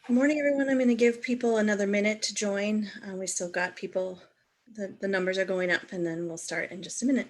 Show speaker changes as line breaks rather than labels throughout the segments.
Good morning, everyone. I'm going to give people another minute to join. We still got people, the numbers are going up, and then we'll start in just a minute.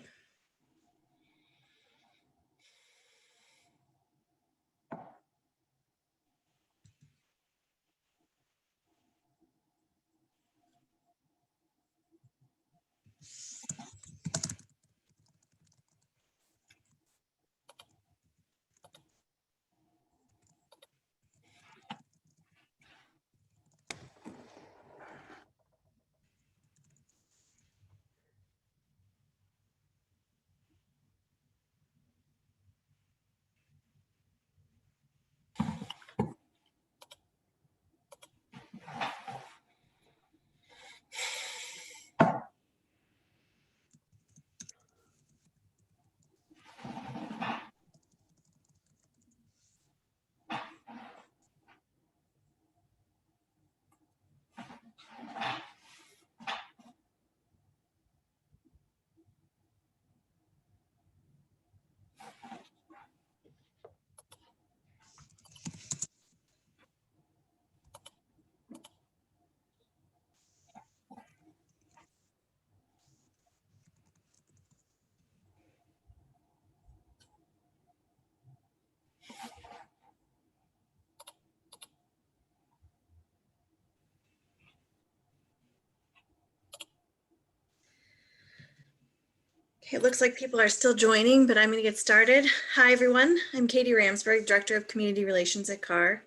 Okay, it looks like people are still joining, but I'm going to get started. Hi, everyone. I'm Katie Ramsburg, Director of Community Relations at CAR.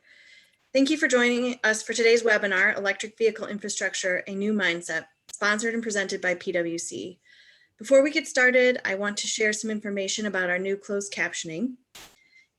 Thank you for joining us for today's webinar, Electric Vehicle Infrastructure, a New Mindset, sponsored and presented by PwC. Before we get started, I want to share some information about our new closed captioning.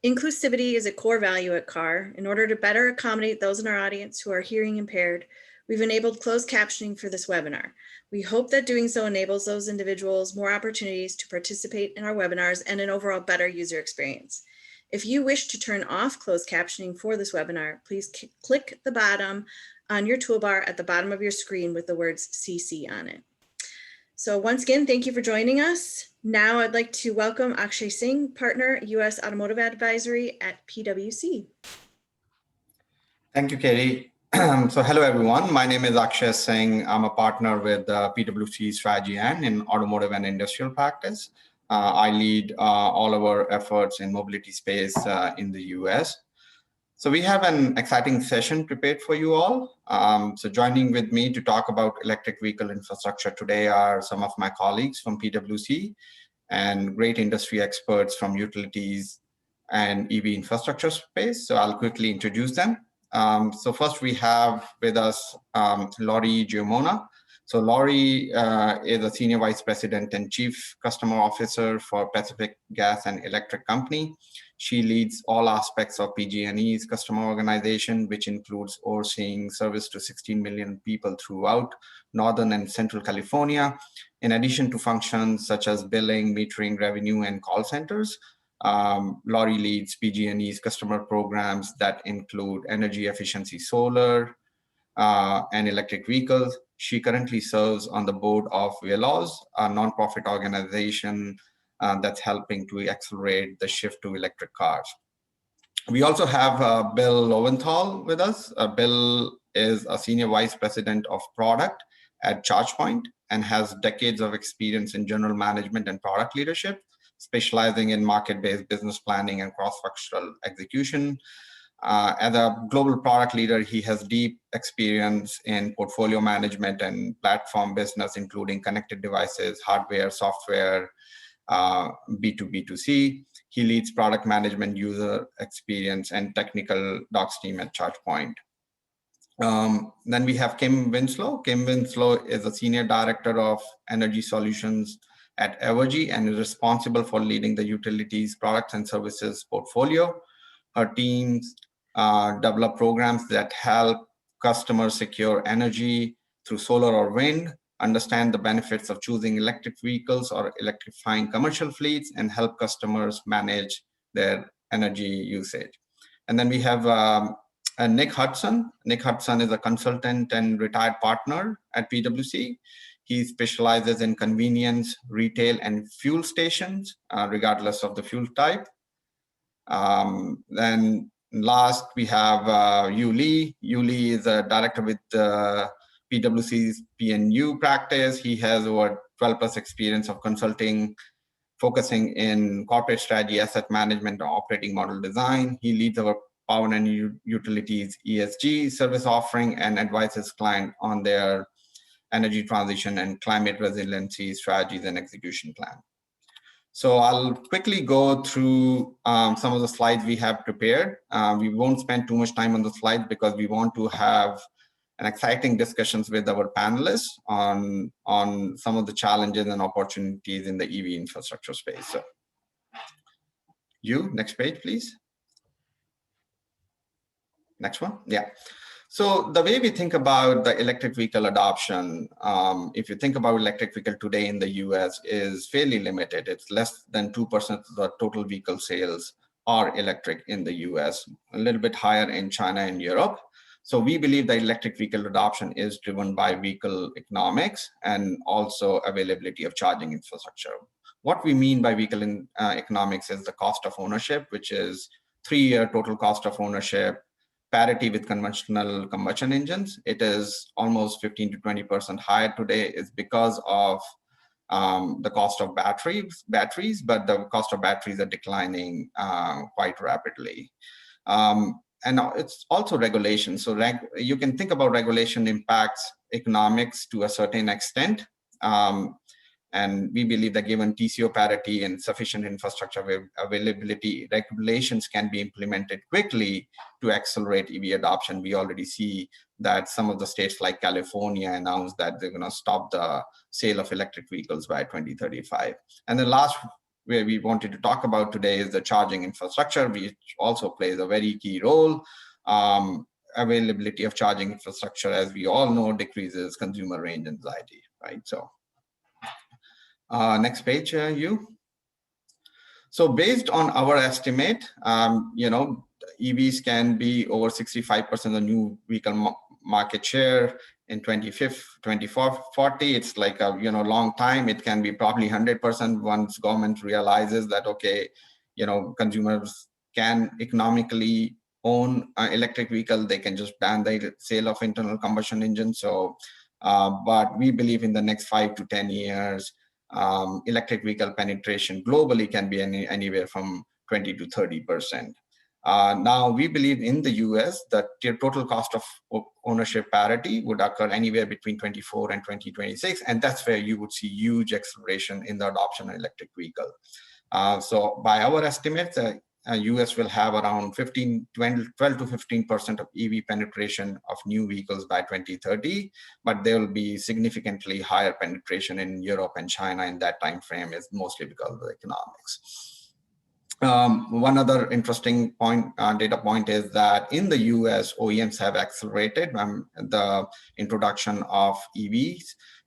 Inclusivity is a core value at CAR. In order to better accommodate those in our audience who are hearing impaired, we've enabled closed captioning for this webinar. We hope that doing so enables those individuals more opportunities to participate in our webinars and an overall better user experience. If you wish to turn off closed captioning for this webinar, please click the bottom on your toolbar at the bottom of your screen with the words CC on it. So once again, thank you for joining us. Now I'd like to welcome Akshay Singh, Partner, U.S. Automotive Advisory at PwC.
Thank you, Katie. So hello, everyone. My name is Akshay Singh. I'm a partner with PwC Strategy and in Automotive and Industrial Practice. I lead all of our efforts in mobility space in the US. So we have an exciting session prepared for you all. So joining with me to talk about electric vehicle infrastructure today are some of my colleagues from PwC and great industry experts from utilities and EV infrastructure space. So I'll quickly introduce them. So first we have with us Laurie Giammona. So Laurie is a Senior Vice President and Chief Customer Officer for Pacific Gas and Electric Company. She leads all aspects of PG&E's customer organization, which includes overseeing service to 16 million people throughout Northern and Central California, in addition to functions such as billing, metering, revenue, and call centers. Laurie leads PG&E's customer programs that include energy efficiency solar and electric vehicles. She currently serves on the board of Winslow, a nonprofit organization that's helping to accelerate the shift to electric cars. We also have Bill Lowenthal with us. Bill is a Senior Vice President of Product at ChargePoint and has decades of experience in general management and product leadership, specializing in market-based business planning and cross-functional execution. As a global product leader, he has deep experience in portfolio management and platform business, including connected devices, hardware, software, B2B2C. He leads product management, user experience, and technical docs team at ChargePoint. Then we have Kim Winslow. Kim Winslow is a Senior Director of Energy Solutions at Evergy and is responsible for leading the utilities products and services portfolio. Her teams develop programs that help customers secure energy through solar or wind, understand the benefits of choosing electric vehicles or electrifying commercial fleets, and help customers manage their energy usage. And then we have Nick Hudson. Nick Hudson is a consultant and retired partner at PwC. He specializes in convenience, retail, and fuel stations, regardless of the fuel type. Then Last, we have Hugh Lee. Hugh Lee is a director with PwC's P&U practice. He has over 12 plus experience of consulting, focusing in corporate strategy, asset management, and operating model design. He leads our power and utilities ESG service offering and advises clients on their energy transition and climate resiliency strategies and execution plan. So I'll quickly go through some of the slides we have prepared. We won't spend too much time on the slides because we want to have an exciting discussions with our panelists on some of the challenges and opportunities in the EV infrastructure space. So, next page, please. Next one, yeah. So the way we think about the electric vehicle adoption, if you think about electric vehicle today in the US, is fairly limited. It's less than 2% of the total vehicle sales are electric in the US, a little bit higher in China and Europe. So we believe that electric vehicle adoption is driven by vehicle economics and also availability of charging infrastructure. What we mean by vehicle economics is the cost of ownership, which is 3-year total cost of ownership, parity with conventional combustion engines. It is almost 15 to 20% higher today. Is because of the cost of batteries, but the cost of batteries are declining quite rapidly. And it's also regulation. So you can think about regulation impacts economics to a certain extent. And we believe that given TCO parity and sufficient infrastructure availability, regulations can be implemented quickly to accelerate EV adoption. We already see that some of the states like California announced that they're going to stop the sale of electric vehicles by 2035. And the last where we wanted to talk about today is the charging infrastructure, which also plays a very key role. Availability of charging infrastructure, as we all know, decreases consumer range anxiety, right? So next page, Hugh. So based on our estimate, EVs can be over 65% of the new vehicle market share in 2040. It's like a long time. It can be probably 100% once government realizes that, okay, consumers can economically own an electric vehicle. They can just ban the sale of internal combustion engines. So, but we believe in the next 5 to 10 years, electric vehicle penetration globally can be anywhere from 20 to 30%. Now, we believe in the US that the total cost of ownership parity would occur anywhere between 24 and 2026, and that's where you would see huge acceleration in the adoption of electric vehicle. So by our estimates, US will have around 12 to 15% of EV penetration of new vehicles by 2030, but there will be significantly higher penetration in Europe and China in that time frame, is mostly because of the economics. One other interesting data point is that in the US, OEMs have accelerated the introduction of EVs,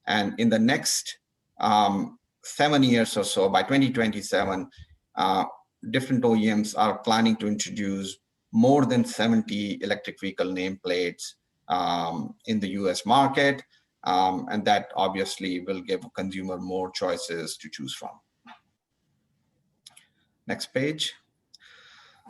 and in the next 7 years or so, by 2027, different OEMs are planning to introduce more than 70 electric vehicle nameplates in the US market, and that obviously will give a consumer more choices to choose from. Next page.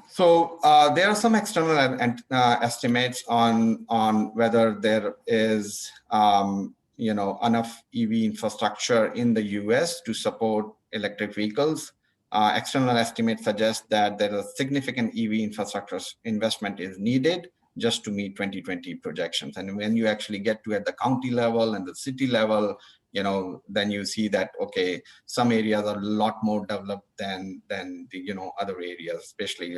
So there are some external estimates on whether there is enough EV infrastructure in the US to support electric vehicles. External estimates suggest that there is significant EV infrastructure investment is needed just to meet 2020 projections. And when you actually get to at the county level and the city level, then you see that, okay, some areas are a lot more developed than the, other areas, especially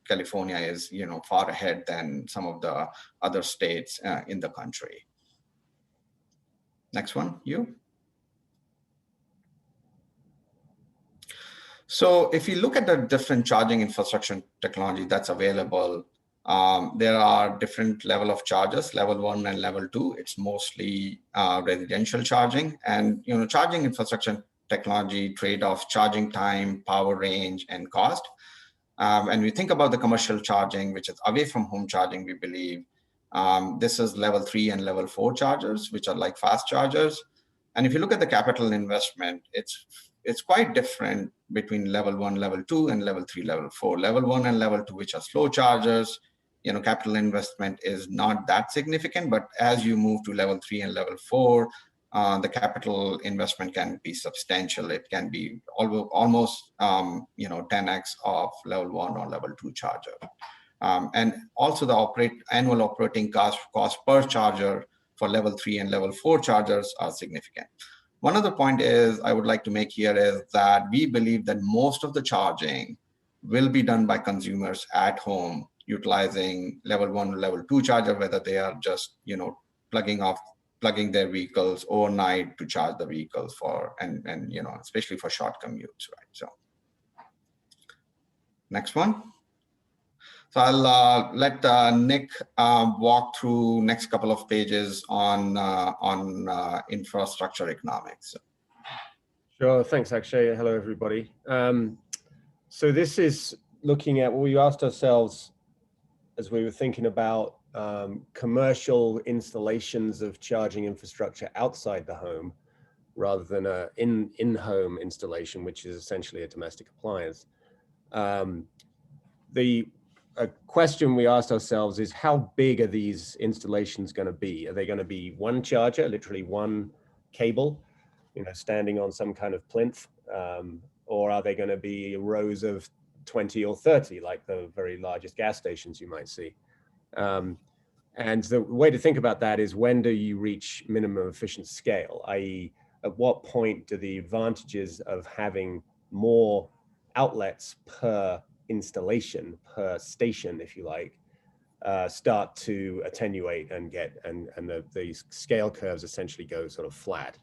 California is, far ahead than some of the other states in the country. Next one, Hugh. So if you look at the different charging infrastructure technology that's available, there are different level of chargers, level 1 and level 2. It's mostly residential charging, and charging infrastructure technology trade-off charging time, power range, and cost. And we think about the commercial charging, which is away from home charging, we believe. This is level 3 and level 4 chargers, which are like fast chargers. And if you look at the capital investment, it's it's quite different between level 1, level 2, and level 3, level 4. Level 1 and level 2, which are slow chargers, capital investment is not that significant, but as you move to level 3 and level 4, the capital investment can be substantial. It can be almost 10x of level 1 or level 2 charger. And also the annual operating cost per charger for level 3 and level 4 chargers are significant. One other point I would like to make here is that we believe that most of the charging will be done by consumers at home utilizing level 1 or level 2 charger, whether they are just plugging their vehicles overnight to charge the vehicles and especially for short commutes, right? So next one. So I'll let Nick walk through next couple of pages on infrastructure economics.
Sure, thanks Akshay. Hello everybody. So this is looking at what we asked ourselves as we were thinking about commercial installations of charging infrastructure outside the home rather than a in-home installation, which is essentially a domestic appliance. A question we asked ourselves is, how big are these installations going to be? Are they going to be one charger, literally one cable, standing on some kind of plinth, or are they going to be rows of 20 or 30, like the very largest gas stations you might see? And the way to think about that is, when do you reach minimum efficient scale, i.e. at what point do the advantages of having more outlets per installation, per station, if you like, start to attenuate and the scale curves essentially go sort of flat.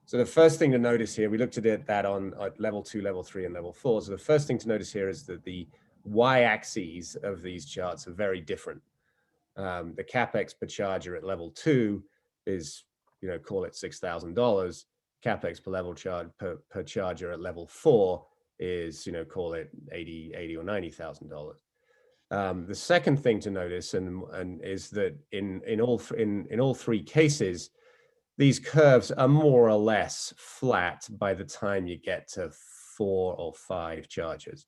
So the first thing to notice here, we looked at that on level 2, level 3, and level 4. So the first thing to notice here is that the y-axes of these charts are very different. The capex per charger at level 2 is, call it $6,000. Capex per level per charger at level 4 is, call it $80,000 or $90,000. The second thing to notice and is that in all three cases, these curves are more or less flat by the time you get to 4 or 5 chargers.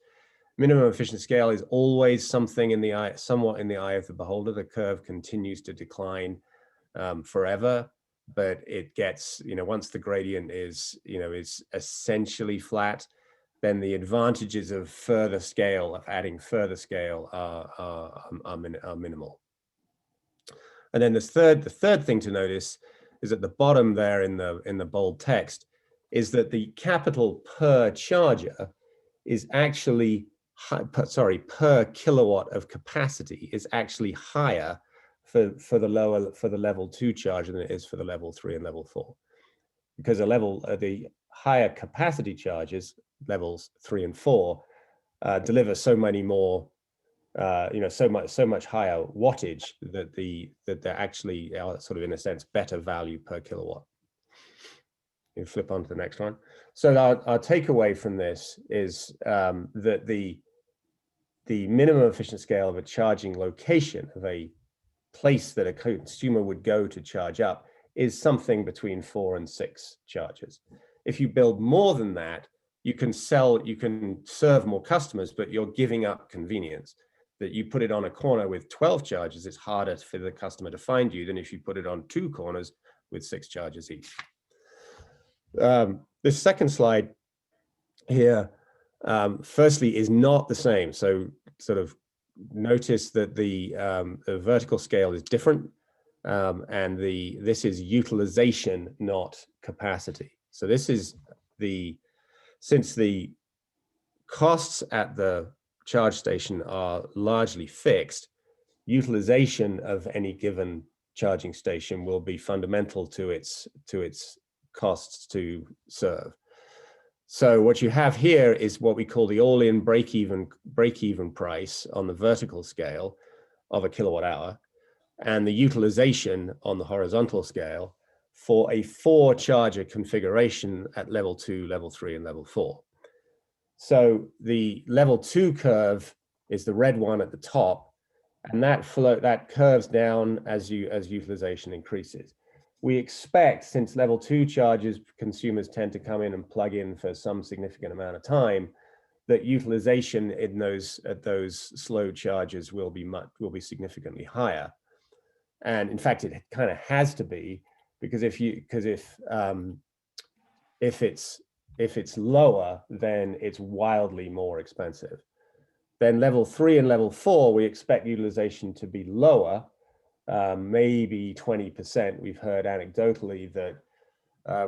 Minimum efficient scale is always something somewhat in the eye of the beholder. The curve continues to decline forever, but it gets, once the gradient is essentially flat, then the advantages of further scale, of adding further scale, are minimal. And then the third thing to notice is at the bottom there in the bold text is that the capital per charger is actually per kilowatt of capacity is actually higher for the level 2 charger than it is for the level 3 and level 4, because the higher capacity chargers, levels 3 and 4, deliver so many more, so much higher wattage that they're actually sort of, in a sense, better value per kilowatt. You flip on to the next one. So our takeaway from this is that the minimum efficient scale of a charging location, of a place that a consumer would go to charge up, is something between 4 and 6 chargers. If you build more than that, you can serve more customers, but you're giving up convenience. That you put it on a corner with 12 chargers, it's harder for the customer to find you than if you put it on 2 corners with 6 chargers each. This second slide here, firstly, is not the same. So sort of notice that the vertical scale is different, and this is utilization, not capacity. So this is since the costs at the charge station are largely fixed, utilization of any given charging station will be fundamental to its costs to serve. So what you have here is what we call the all-in break-even price on the vertical scale of a kilowatt hour, and the utilization on the horizontal scale for a 4 charger configuration at level 2, level 3, and level 4. So the level 2 curve is the red one at the top, and that curves down as utilization increases. We expect, since level 2 charges, consumers tend to come in and plug in for some significant amount of time, that utilization in those slow charges will be significantly higher. And in fact, it kind of has to be, because if it's lower, then it's wildly more expensive. Then level 3 and level 4, we expect utilization to be lower, maybe 20%. We've heard anecdotally that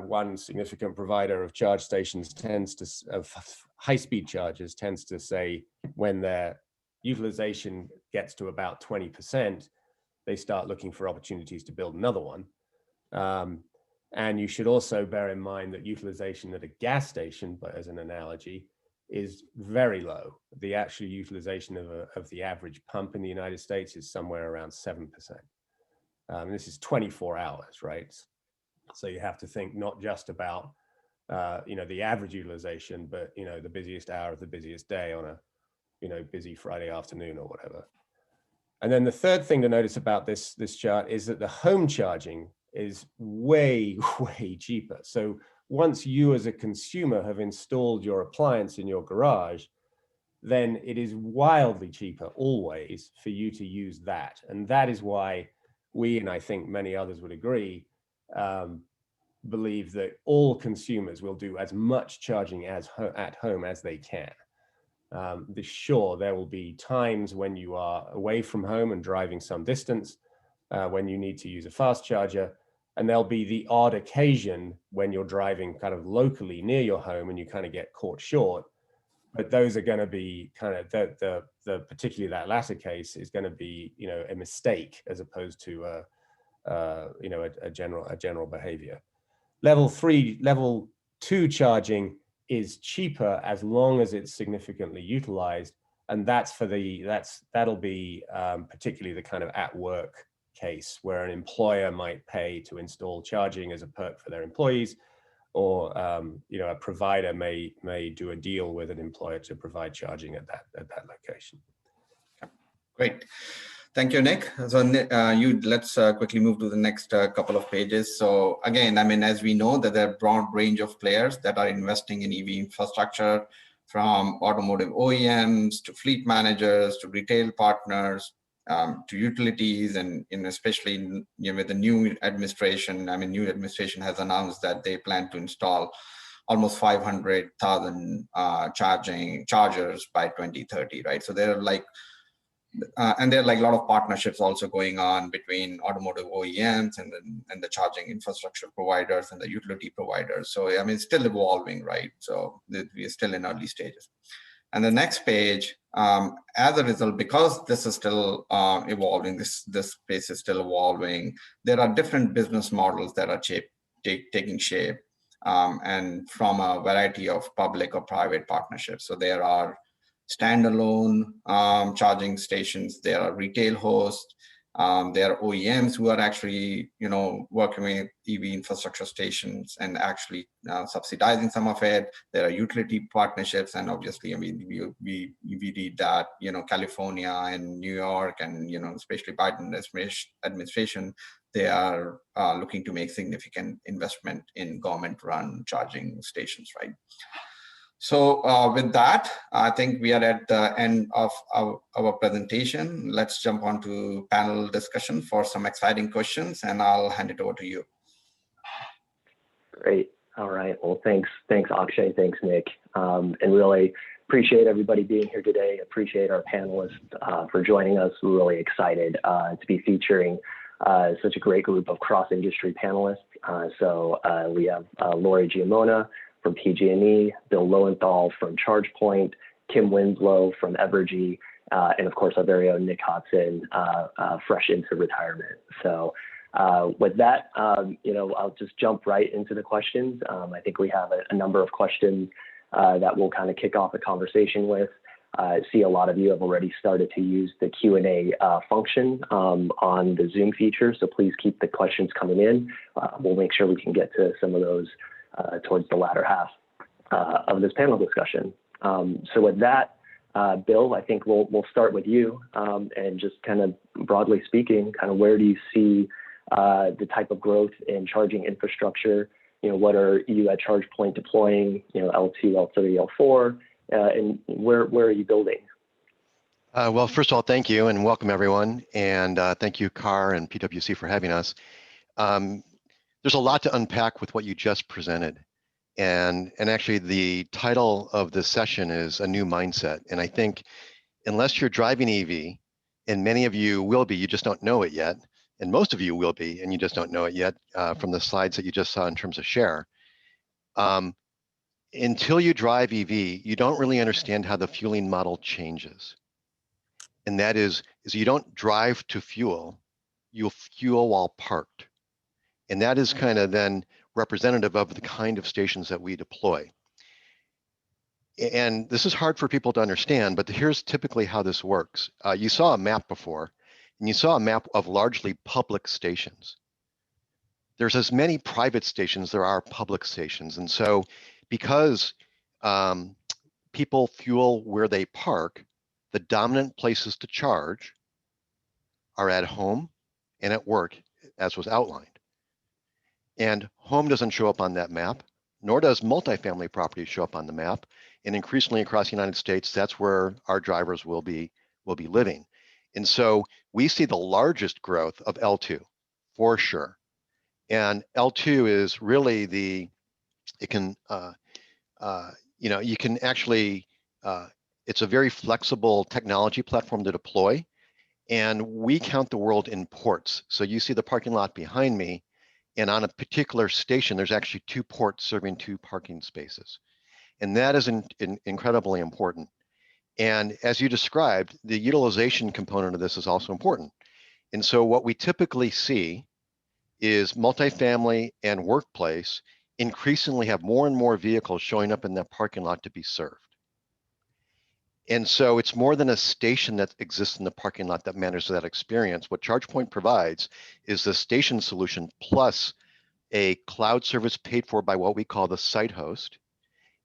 one significant provider of charge stations of high-speed chargers tends to say when their utilization gets to about 20%, they start looking for opportunities to build another one. And you should also bear in mind that utilization at a gas station, but as an analogy, is very low. The actual utilization of the average pump in the United States is somewhere around 7%. This is 24 hours, right? So you have to think not just about the average utilization, but the busiest hour of the busiest day on a busy Friday afternoon or whatever. And then the third thing to notice about this chart is that the home charging is way, way cheaper. So once you as a consumer have installed your appliance in your garage, then it is wildly cheaper always for you to use that. And that is why we, and I think many others would agree, believe that all consumers will do as much charging at home as they can. Sure, there will be times when you are away from home and driving some distance when you need to use a fast charger, and there'll be the odd occasion when you're driving kind of locally near your home and you kind of get caught short. But those are going to be kind of the particularly that latter case is going to be a mistake as opposed to a general behavior. Level 2 charging is cheaper as long as it's significantly utilized, and that'll be particularly the kind of at work case where an employer might pay to install charging as a perk for their employees, or a provider may do a deal with an employer to provide charging at that location.
Great. Thank you, Nick. So let's quickly move to the next couple of pages. So again, I mean, as we know that there are a broad range of players that are investing in EV infrastructure, from automotive OEMs to fleet managers to retail partners to utilities, and especially with the new administration. I mean, new administration has announced that they plan to install almost 500,000 chargers by 2030, right? So there are and there are a lot of partnerships also going on between automotive OEMs and the charging infrastructure providers and the utility providers. So I mean, it's still evolving, right? So we are still in early stages. And the next page, as a result, because this is still evolving, this space is still evolving, there are different business models that are taking shape, and from a variety of public or private partnerships. So there are standalone charging stations, there are retail hosts, there are OEMs who are actually working with EV infrastructure stations and actually subsidizing some of it. There are utility partnerships, and obviously, I mean, we did that, California and New York, and especially Biden administration, they are looking to make significant investment in government-run charging stations, right? So with that, I think we are at the end of our presentation. Let's jump on to panel discussion for some exciting questions, and I'll hand it over to you.
Great. All right. Well, thanks, Akshay. Thanks, Nick. And really appreciate everybody being here today. Appreciate our panelists for joining us. We're really excited to be featuring such a great group of cross-industry panelists. So we have Laurie Giammona from PG&E, Bill Lowenthal from ChargePoint, Kim Winslow from Evergy, and of course our very own Nick Hodson, fresh into retirement. So with that, I'll just jump right into the questions. I think we have a number of questions that we'll kind of kick off the conversation with. I see a lot of you have already started to use the Q&A function on the Zoom feature, so please keep the questions coming in. We'll make sure we can get to some of those towards the latter half of this panel discussion. So with that, Bill, I think we'll start with you, and just kind of broadly speaking, kind of where do you see the type of growth in charging infrastructure. What are you at ChargePoint deploying? L2, L3, L4, and where are you building?
Well, first of all, thank you and welcome everyone. And thank you, CAR and PwC for having us. There's a lot to unpack with what you just presented. And actually the title of this session is A New Mindset. And I think unless you're driving EV, and many of you will be, you just don't know it yet, and most of you will be, and you just don't know it yet from the slides that you just saw in terms of share. Until you drive EV, you don't really understand how the fueling model changes. And that is you don't drive to fuel, you'll fuel while parked. And that is kind of then representative of the kind of stations that we deploy. And this is hard for people to understand, but here's typically how this works. You saw a map before, and you saw a map of largely public stations. There's as many private stations there are public stations. And so because people fuel where they park, the dominant places to charge are at home and at work, as was outlined. And home doesn't show up on that map, nor does multifamily property show up on the map. And increasingly across the United States, that's where our drivers will be living. And so we see the largest growth of L2 for sure. And L2 is really you can actually, it's a very flexible technology platform to deploy. And we count the world in ports. So you see the parking lot behind me, and on a particular station, there's actually 2 ports serving 2 parking spaces. And that is incredibly important. And as you described, the utilization component of this is also important. And so what we typically see is multifamily and workplace increasingly have more and more vehicles showing up in that parking lot to be served. And so it's more than a station that exists in the parking lot that manages that experience. What ChargePoint provides is the station solution plus a cloud service paid for by what we call the site host,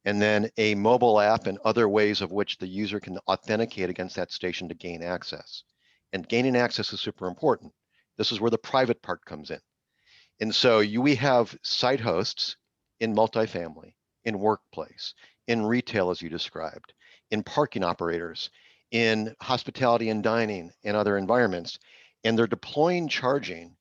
and then a mobile app and other ways of which the user can authenticate against that station to gain access. And gaining access is super important. This is where the private part comes in. And so we have site hosts in multifamily, in workplace, in retail, as you described, in parking operators, in hospitality and dining and other environments. And they're deploying charging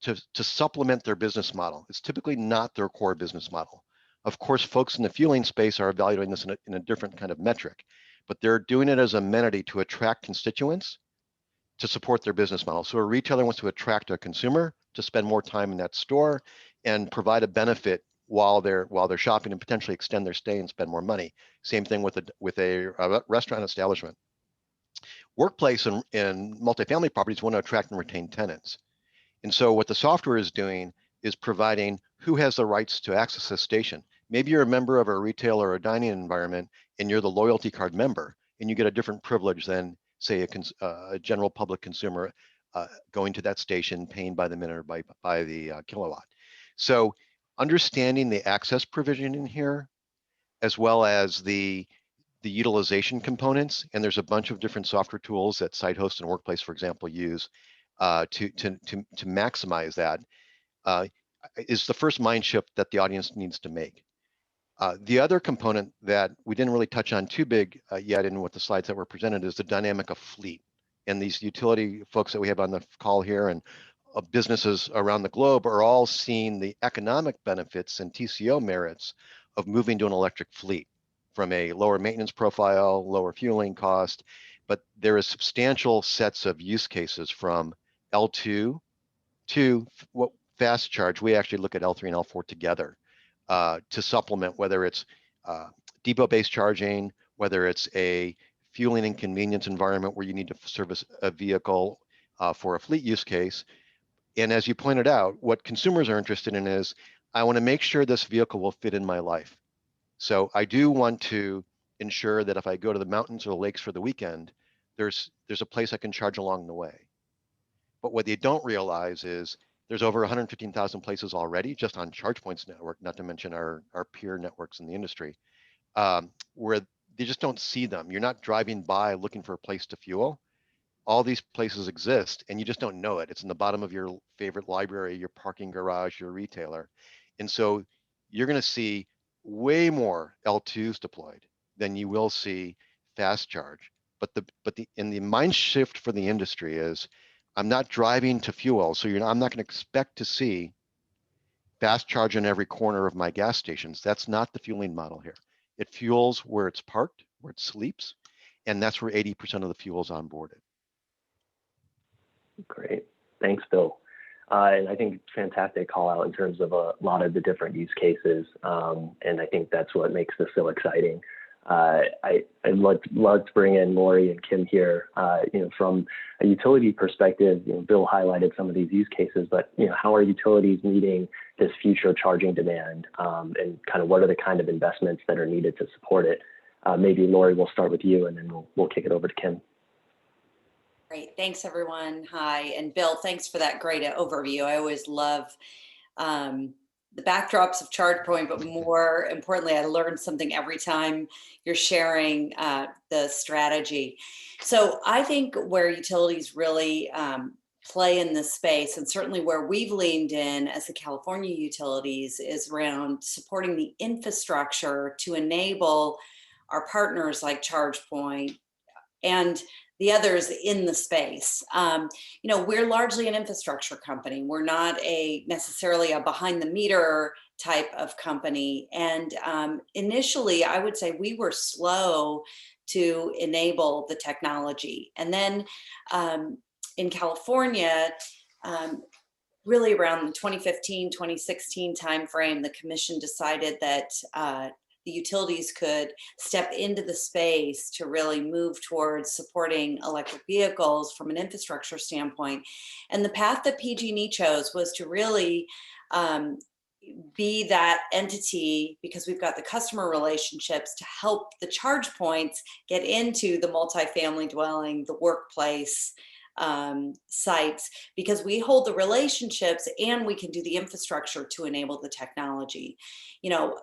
to supplement their business model. It's typically not their core business model. Of course, folks in the fueling space are evaluating this in a different kind of metric, but they're doing it as an amenity to attract constituents to support their business model. So a retailer wants to attract a consumer to spend more time in that store and provide a benefit while they're shopping and potentially extend their stay and spend more money. Same thing with a restaurant establishment. Workplace and multifamily properties want to attract and retain tenants. And so what the software is doing is providing who has the rights to access this station. Maybe you're a member of a retail or a dining environment and you're the loyalty card member and you get a different privilege than say a general public consumer going to that station, paying by the minute or by the kilowatt. So understanding the access provision in here, as well as the utilization components, and there's a bunch of different software tools that SiteHost and Workplace, for example, use to maximize that, is the first mind shift that the audience needs to make. The other component that we didn't really touch on too big yet in what the slides that were presented is the dynamic of fleet. And these utility folks that we have on the call here and businesses around the globe are all seeing the economic benefits and TCO merits of moving to an electric fleet from a lower maintenance profile, lower fueling cost, but there is substantial sets of use cases from L2 to what fast charge. We actually look at L3 and L4 together to supplement, whether it's depot-based charging, whether it's a fueling and convenience environment where you need to service a vehicle for a fleet use case. And as you pointed out, what consumers are interested in is, I want to make sure this vehicle will fit in my life. So I do want to ensure that if I go to the mountains or the lakes for the weekend, there's a place I can charge along the way. But what they don't realize is there's over 115,000 places already just on ChargePoint's network, not to mention our peer networks in the industry, where they just don't see them. You're not driving by looking for a place to fuel. all these places exist and you just don't know it. It's in the bottom of your favorite library, your parking garage, your retailer. And so you're going to see way more L2s deployed than you will see fast charge. But the mind shift for the industry is I'm not driving to fuel. So I'm not going to expect to see fast charge in every corner of my gas stations. That's not the fueling model here. It fuels where it's parked, where it sleeps, and that's where 80% of the fuel is onboarded.
Great. Thanks, Bill. And I think fantastic call out in terms of a lot of the different use cases. And I think that's what makes this so exciting. I'd love to bring in Laurie and Kim here. From a utility perspective, Bill highlighted some of these use cases, but how are utilities meeting this future charging demand, and kind of what are the kind of investments that are needed to support it? Maybe Laurie, we'll start with you, and then we'll kick it over to Kim.
Great, thanks everyone. Hi, and Bill, thanks for that great overview. I always love the backdrops of ChargePoint, but more importantly, I learned something every time you're sharing the strategy. So I think where utilities really play in this space, and certainly where we've leaned in as the California utilities, is around supporting the infrastructure to enable our partners like ChargePoint and the others in the space. We're largely an infrastructure company. We're not necessarily a behind the meter type of company. And initially, I would say we were slow to enable the technology. And then in California, really around the 2015, 2016 timeframe, the commission decided that the utilities could step into the space to really move towards supporting electric vehicles from an infrastructure standpoint. And the path that PG&E chose was to really be that entity, because we've got the customer relationships, to help the charge points get into the multifamily dwelling, the workplace sites, because we hold the relationships and we can do the infrastructure to enable the technology.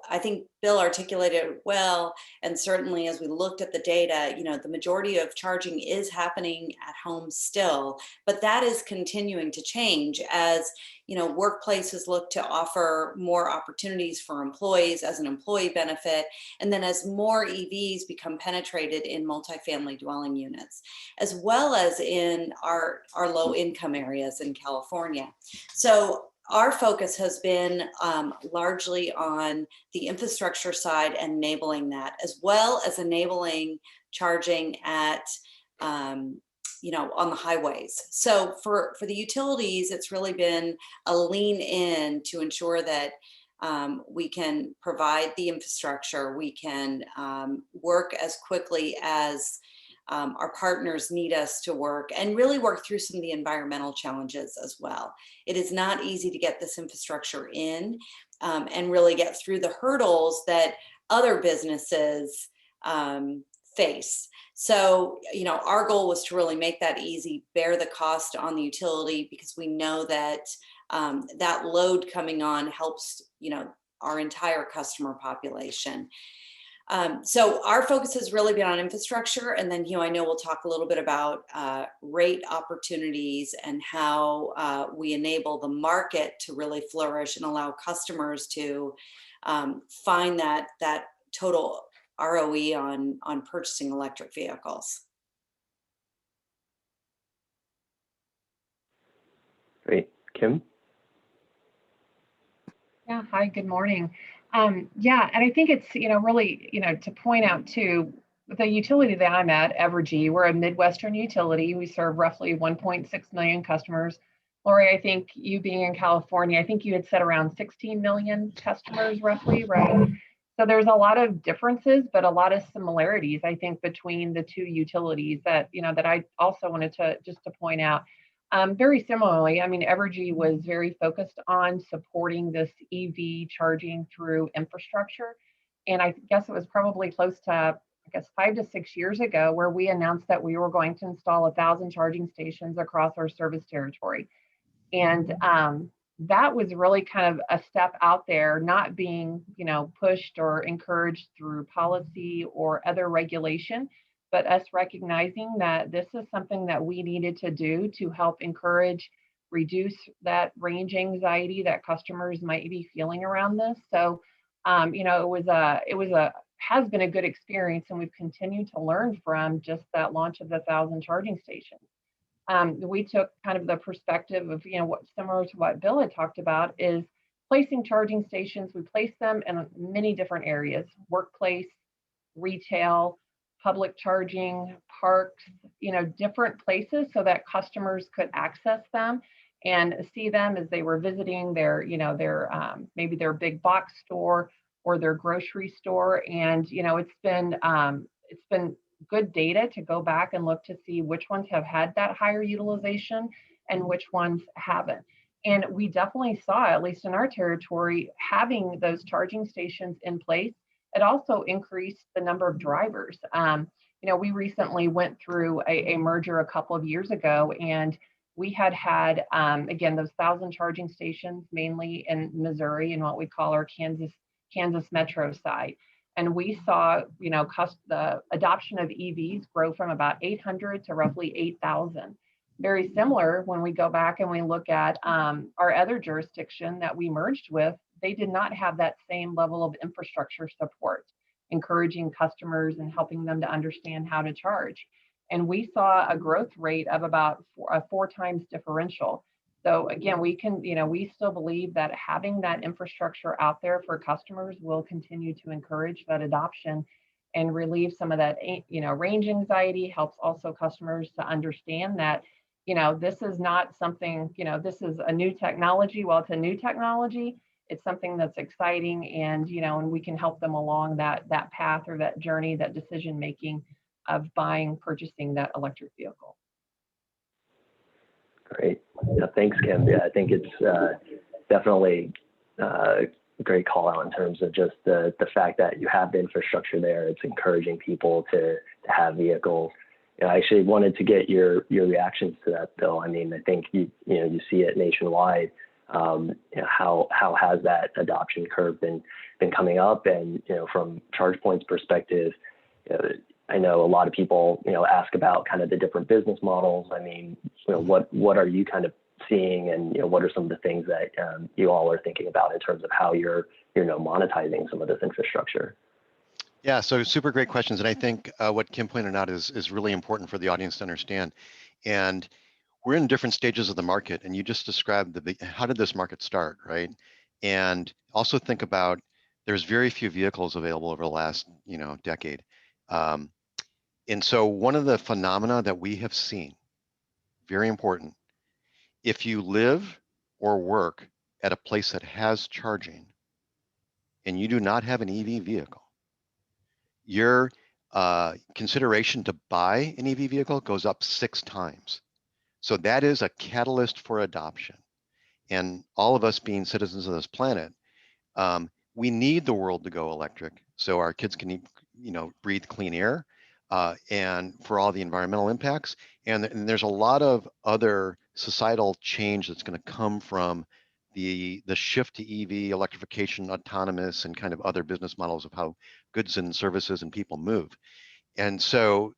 I think Bill articulated it well, and certainly as we looked at the data, the majority of charging is happening at home still, but that is continuing to change as workplaces look to offer more opportunities for employees as an employee benefit, and then as more EVs become penetrated in multifamily dwelling units, as well as in our low income areas in California. So our focus has been largely on the infrastructure side and enabling that, as well as enabling charging at on the highways. So for the utilities, it's really been a lean in to ensure that we can provide the infrastructure, we can work as quickly as our partners need us to work, and really work through some of the environmental challenges as well. It is not easy to get this infrastructure in and really get through the hurdles that other businesses face. So, our goal was to really make that easy, bear the cost on the utility, because we know that that load coming on helps, our entire customer population. So our focus has really been on infrastructure, and then I know we'll talk a little bit about rate opportunities and how we enable the market to really flourish and allow customers to find that total ROE on purchasing electric vehicles.
Great. Kim?
Yeah, hi, good morning. Yeah, and I think it's, really, to point out too, the utility that I'm at, Evergy, we're a Midwestern utility. We serve roughly 1.6 million customers. Laurie, I think you being in California, I think you had said around 16 million customers roughly, right? So there's a lot of differences, but a lot of similarities, I think, between the two utilities that, that I also wanted to point out. Very similarly, Evergy was very focused on supporting this EV charging through infrastructure. And I guess it was probably close to, 5 to 6 years ago, where we announced that we were going to install 1,000 charging stations across our service territory. And that was really kind of a step out there, not being, pushed or encouraged through policy or other regulation, but us recognizing that this is something that we needed to do to help encourage, reduce that range anxiety that customers might be feeling around this. So, has been a good experience, and we've continued to learn from just that launch of the 1,000 charging stations. We took kind of the perspective of, what similar to what Bill had talked about is placing charging stations. We place them in many different areas: workplace, retail, public charging, parks, different places so that customers could access them and see them as they were visiting maybe their big box store or their grocery store. And, it's been good data to go back and look to see which ones have had that higher utilization and which ones haven't. And we definitely saw, at least in our territory, having those charging stations in place, it also increased the number of drivers. We recently went through a merger a couple of years ago, and we had again, those 1,000 charging stations, mainly in Missouri and what we call our Kansas metro side. And we saw, the adoption of EVs grow from about 800 to roughly 8,000. Very similar when we go back and we look at our other jurisdiction that we merged with, they did not have that same level of infrastructure support, encouraging customers and helping them to understand how to charge. And we saw a growth rate of about a 4 times differential. So again, we still believe that having that infrastructure out there for customers will continue to encourage that adoption and relieve some of that, range anxiety. Helps also customers to understand that, this is not something, this is a new technology. Well, it's a new technology. It's something that's exciting, and, and we can help them along that path or that journey, that decision making of purchasing that electric vehicle.
Great. Yeah, thanks, Kim. Yeah, I think it's definitely a great call out in terms of just the fact that you have the infrastructure there. It's encouraging people to have vehicles. I actually wanted to get your reactions to that, Bill. I mean, I think you see it nationwide. How has that adoption curve been coming up? And from ChargePoint's perspective, I know a lot of people ask about kind of the different business models. I mean, what are you kind of seeing, and what are some of the things that you all are thinking about in terms of how you're monetizing some of this infrastructure?
Yeah, so super great questions, and I think what Kim pointed out is really important for the audience to understand. And we're in different stages of the market, and you just described how did this market start, right? And also think about there's very few vehicles available over the last decade. And so one of the phenomena that we have seen, very important, if you live or work at a place that has charging and you do not have an EV vehicle, your consideration to buy an EV vehicle goes up 6 times. So that is a catalyst for adoption. And all of us being citizens of this planet, we need the world to go electric so our kids can breathe clean air, and for all the environmental impacts. And there's a lot of other societal change that's going to come from the shift to EV, electrification, autonomous, and kind of other business models of how goods and services and people move. And so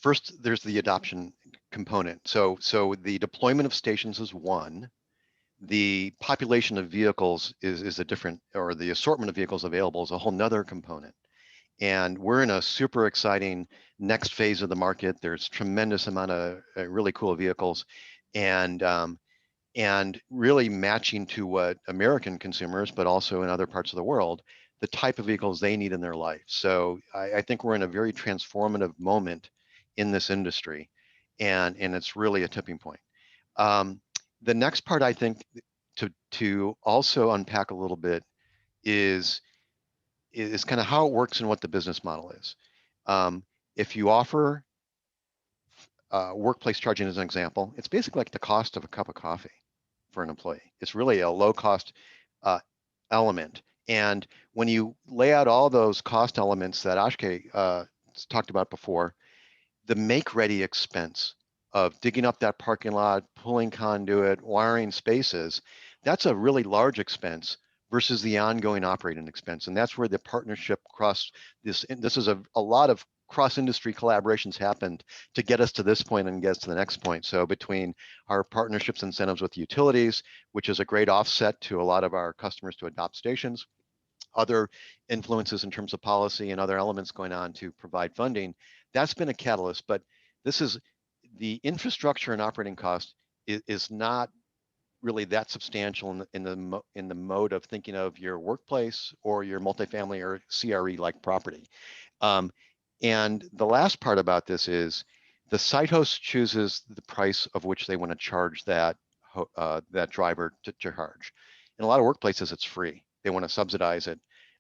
first, there's the adoption component. So the deployment of stations is one. The population of vehicles is a different, or the assortment of vehicles available is a whole nother component. And we're in a super exciting next phase of the market. There's tremendous amount of really cool vehicles, and really matching to what American consumers, but also in other parts of the world, the type of vehicles they need in their life. So I think we're in a very transformative moment in this industry, and it's really a tipping point. The next part, I think, to also unpack a little bit is kind of how it works and what the business model is. If you offer workplace charging as an example, it's basically like the cost of a cup of coffee for an employee. It's really a low cost element. And when you lay out all those cost elements that Akshay talked about before, the make-ready expense of digging up that parking lot, pulling conduit, wiring spaces, that's a really large expense versus the ongoing operating expense. And that's where the partnership cross this is a lot of cross-industry collaborations happened to get us to this point and get us to the next point. So between our partnerships incentives with utilities, which is a great offset to a lot of our customers to adopt stations, other influences in terms of policy and other elements going on to provide funding, that's been a catalyst. But this is the infrastructure and operating cost is not really that substantial in the mode of thinking of your workplace or your multifamily or CRE like property. And the last part about this is the site host chooses the price of which they want to charge that that driver to charge. In a lot of workplaces, it's free. They want to subsidize it,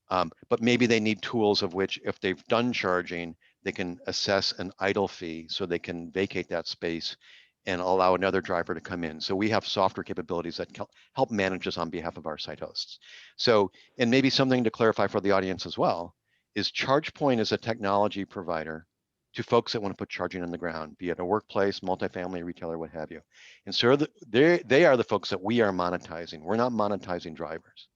but maybe they need tools of which, if they've done charging, they can assess an idle fee so they can vacate that space and allow another driver to come in. So we have software capabilities that help manage this on behalf of our site hosts. So, and maybe something to clarify for the audience as well, is ChargePoint is a technology provider to folks that want to put charging on the ground, be it a workplace, multifamily, retailer, what have you. And so they are the folks that we are monetizing. We're not monetizing drivers.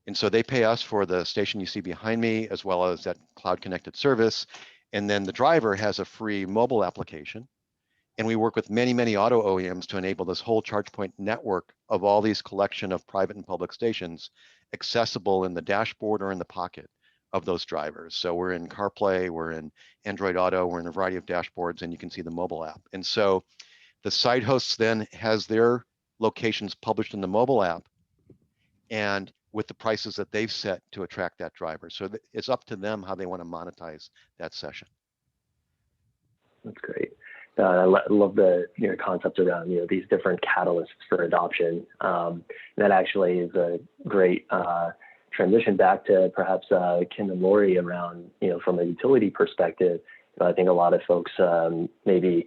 And so they pay us for the station you see behind me, as well as that cloud connected service. And then the driver has a free mobile application. And we work with many, many auto OEMs to enable this whole ChargePoint network of all these collection of private and public stations accessible in the dashboard or in the pocket of those drivers. So we're in CarPlay, we're in Android Auto, we're in a variety of dashboards, and you can see the mobile app. And so the site hosts then has their locations published in the mobile app and with the prices that they've set to attract that driver. So it's up to them how they want to monetize that session.
That's great. I love the concept around these different catalysts for adoption. That actually is a great transition back to perhaps Kim and Laurie around from a utility perspective. I think a lot of folks maybe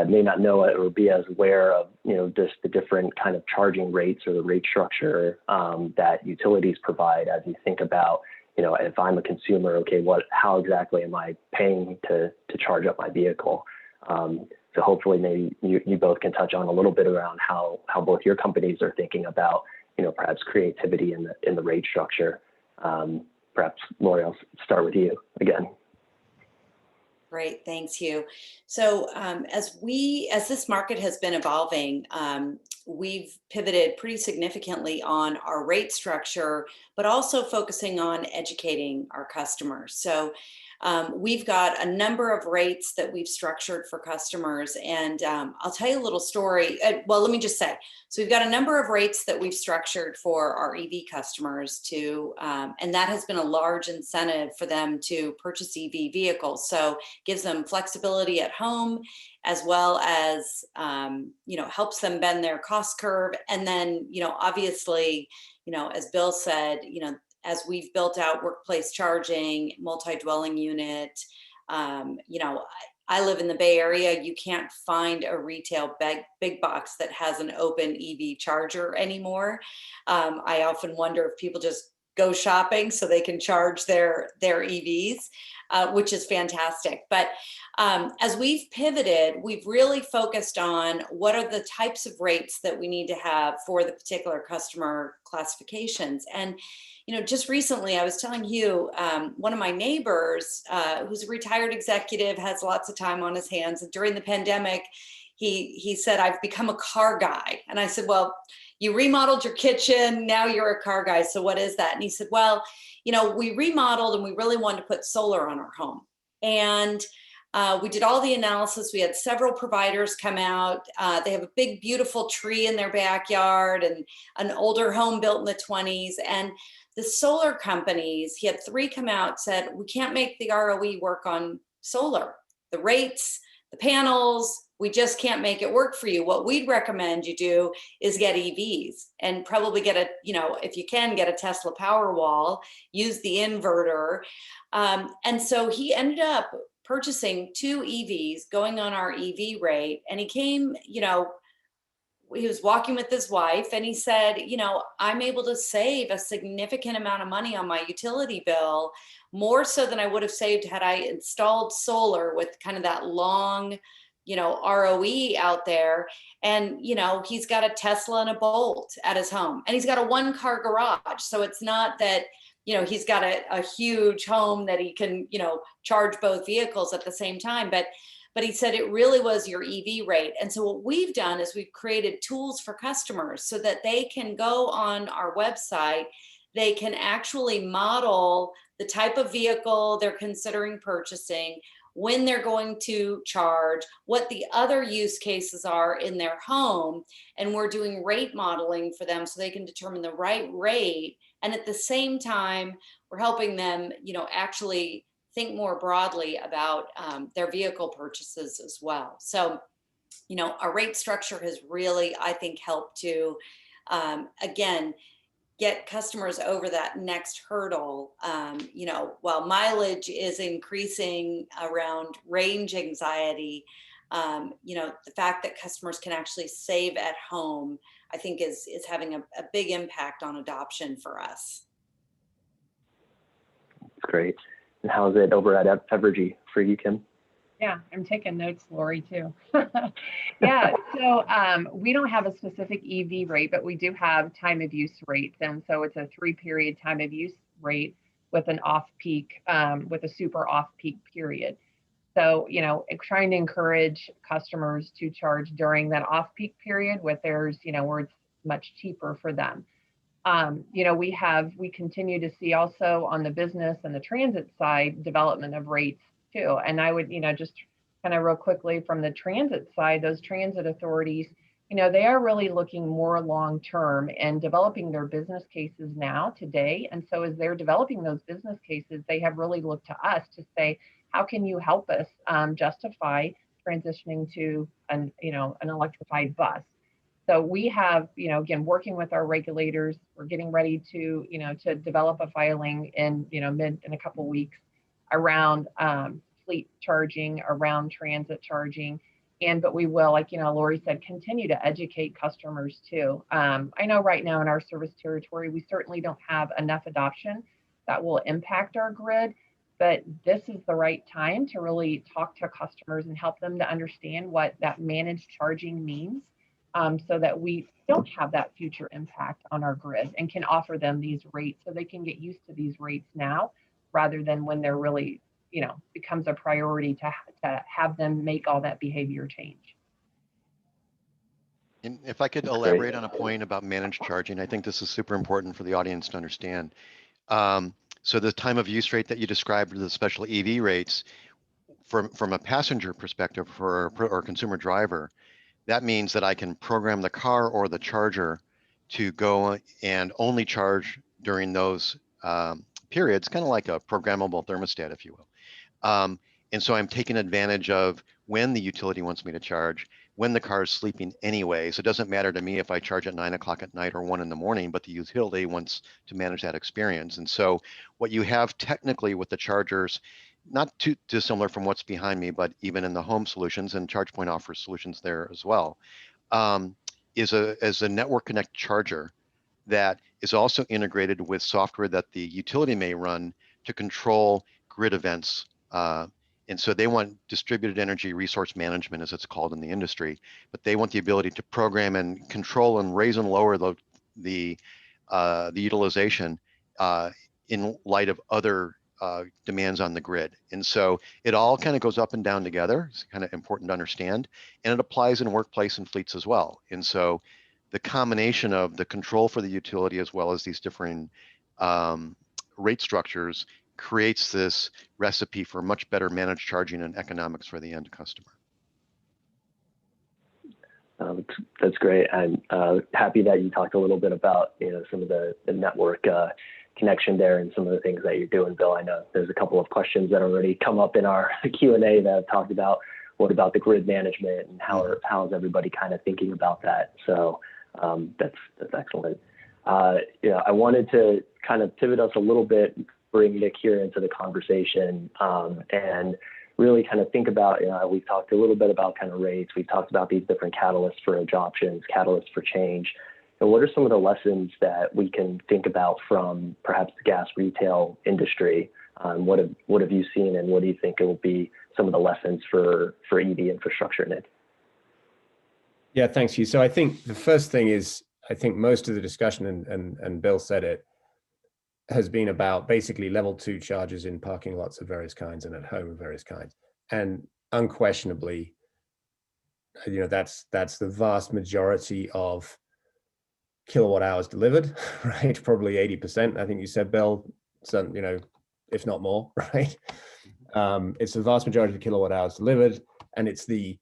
may not know it or be as aware of just the different kind of charging rates or the rate structure that utilities provide. As you think about if I'm a consumer, okay, how exactly am I paying to charge up my vehicle? So hopefully maybe you both can touch on a little bit around how both your companies are thinking about, perhaps creativity in the rate structure. Perhaps Laurie, I'll start with you again.
Great, thanks, Hugh. So as this market has been evolving, we've pivoted pretty significantly on our rate structure, but also focusing on educating our customers. So we've got a number of rates that we've structured for customers, and I'll tell you a little story. Well, let me just say, so we've got a number of rates that we've structured for our EV customers and that has been a large incentive for them to purchase EV vehicles. So gives them flexibility at home, as well as helps them bend their cost curve. And then obviously, as Bill said, as we've built out workplace charging, multi-dwelling unit, I live in the Bay Area. You can't find a retail big box that has an open EV charger anymore. I often wonder if people just go shopping so they can charge their EVs, which is fantastic. But as we've pivoted, we've really focused on what are the types of rates that we need to have for the particular customer classifications. And just recently, I was telling Hugh, one of my neighbors, who's a retired executive, has lots of time on his hands. And during the pandemic, he said, I've become a car guy. And I said, well, you remodeled your kitchen, now you're a car guy. So what is that? And he said, well, we remodeled and we really wanted to put solar on our home. And we did all the analysis. We had several providers come out. They have a big, beautiful tree in their backyard and an older home built in the 1920s. And the solar companies, he had 3 come out, said, we can't make the ROE work on solar. The rates, the panels, we just can't make it work for you. What we'd recommend you do is get EVs and probably get if you can, get a Tesla Powerwall, use the inverter. And so he ended up purchasing 2 EVs, going on our EV rate. And he came, he was walking with his wife and he said, I'm able to save a significant amount of money on my utility bill, more so than I would have saved had I installed solar with kind of that long ROE out there, and he's got a Tesla and a Bolt at his home, and he's got a 1-car garage. So it's not that he's got a huge home that he can charge both vehicles at the same time, but he said it really was your EV rate. And so what we've done is we've created tools for customers so that they can go on our website, they can actually model the type of vehicle they're considering purchasing, when they're going to charge, what the other use cases are in their home. And we're doing rate modeling for them so they can determine the right rate. And at the same time, we're helping them, actually think more broadly about their vehicle purchases as well. So, our rate structure has really, I think, helped to, again, get customers over that next hurdle. While mileage is increasing around range anxiety, the fact that customers can actually save at home, I think is having a big impact on adoption for us.
That's great. And how's it over at Evergy for you, Kim?
Yeah, I'm taking notes, Laurie, too. Yeah, so we don't have a specific EV rate, but we do have time of use rates. And so it's a 3-period time of use rate with an off-peak, with a super off-peak period. So, trying to encourage customers to charge during that off-peak period where it's much cheaper for them. We continue to see also on the business and the transit side development of rates too. And I would, just kind of real quickly from the transit side, those transit authorities, they are really looking more long-term and developing their business cases now today. And so as they're developing those business cases, they have really looked to us to say, how can you help us justify transitioning to an electrified bus? So we have, again, working with our regulators, we're getting ready to, to develop a filing in a couple of weeks around fleet charging, around transit charging. But we will, like, Laurie said, continue to educate customers too. I know right now in our service territory, we certainly don't have enough adoption that will impact our grid, but this is the right time to really talk to customers and help them to understand what that managed charging means, so that we don't have that future impact on our grid and can offer them these rates so they can get used to these rates now, rather than when they're really, becomes a priority to have them make all that behavior change.
And if I could elaborate on a point about managed charging, I think this is super important for the audience to understand. So the time of use rate that you described, the special EV rates, from a passenger perspective or consumer driver, that means that I can program the car or the charger to go and only charge during those periods, kind of like a programmable thermostat, if you will. And so I'm taking advantage of when the utility wants me to charge, when the car is sleeping anyway. So it doesn't matter to me if I charge at 9 o'clock at night or 1 in the morning, but the utility wants to manage that experience. And so what you have technically with the chargers, not too dissimilar from what's behind me, but even in the home solutions, and ChargePoint offers solutions there as well, is a network connect charger that is also integrated with software that the utility may run to control grid events. And so they want distributed energy resource management, as it's called in the industry, but they want the ability to program and control and raise and lower the utilization in light of other demands on the grid. And so it all kind of goes up and down together. It's kind of important to understand, and it applies in workplace and fleets as well. And so the combination of the control for the utility as well as these different rate structures creates this recipe for much better managed charging and economics for the end customer.
That's great. I'm happy that you talked a little bit about some of the network connection there and some of the things that you're doing, Bill. I know there's a couple of questions that already come up in our Q&A that have talked about what about the grid management and how's everybody kind of thinking about that. So that's excellent. I wanted to kind of pivot us a little bit, bring Nick here into the conversation, and really kind of think about, we've talked a little bit about kind of rates. We've talked about these different catalysts for adoptions, catalysts for change. And what are some of the lessons that we can think about from perhaps the gas retail industry? What have you seen, and what do you think it will be some of the lessons for EV infrastructure, Nick.
Yeah, thanks, Hugh. So I think the first thing is, I think most of the discussion, and Bill said it, has been about basically level 2 charges in parking lots of various kinds and at home of various kinds. And unquestionably, you know, that's the vast majority of kilowatt hours delivered, right? Probably 80%, I think you said, Bill, so, you know, if not more, right? It's the vast majority of kilowatt hours delivered, and it's the